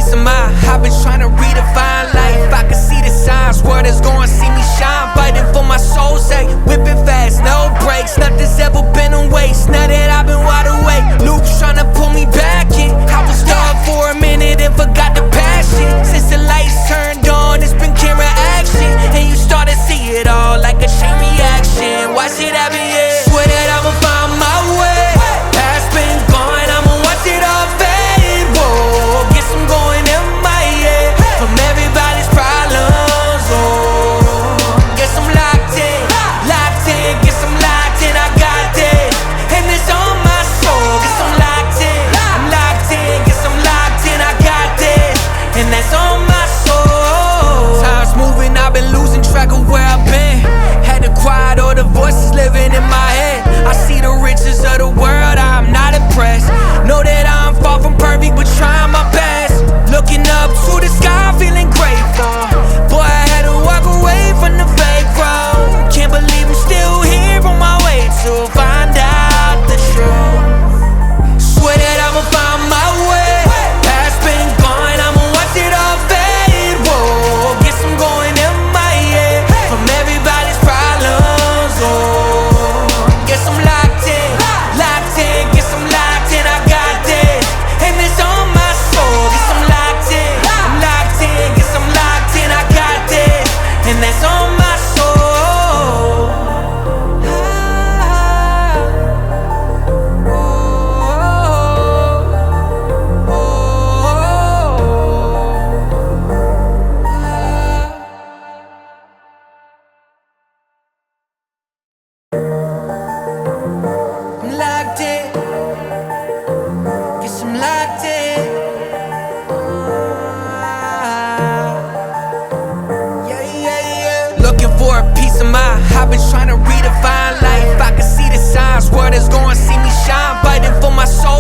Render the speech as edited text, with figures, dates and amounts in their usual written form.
peace of mind. I've been trying to redefine life. I can see the signs, world is gonna see me shine. Fighting for my soul's sake, whipping fast, no brakes. Nothing's ever been a waste, now that I've been wide awake. Luke's trying to pull me back in. I was stuck for a minute and forgot the passion. Since the lights turned on, it's been camera action, and you start to see it all like a chain reaction. Watch it happen, yeah. Swear that I'ma find my way. Past been gone, I'ma watch it all fade. Whoa, guess I'm going MIA from everybody's problems. Oh, guess I'm locked in, guess I'm locked in. I got this, and it's on my soul. Guess I'm locked in, guess I'm locked in. I got this, and that's on my soul. Time's moving, I've been losing track of where I've been. Had to quiet all the voices living in my head. I see the riches of the world, I'm not impressed. Know that I'm far from perfect, but trying my best. Looking up to the sky, feeling grateful. Boy, I had to walk away from the fake road. Can't believe I'm still here on my way to find out the truth. Swear that I'ma find my way. Past been gone, I'ma watch it all fade. Whoa, guess I'm going MIA from everybody's problems. Oh, guess I'm locked in, guess I'm locked in. I got this, and it's on my soul. Guess I'm locked in, guess I'm locked in. I got this, and that's on my soul. I'm locked in, guess I'm locked in. Looking for a peace of mind. I've been trying to redefine life. I can see the signs, world is gonna see me shine. Fighting for my soul.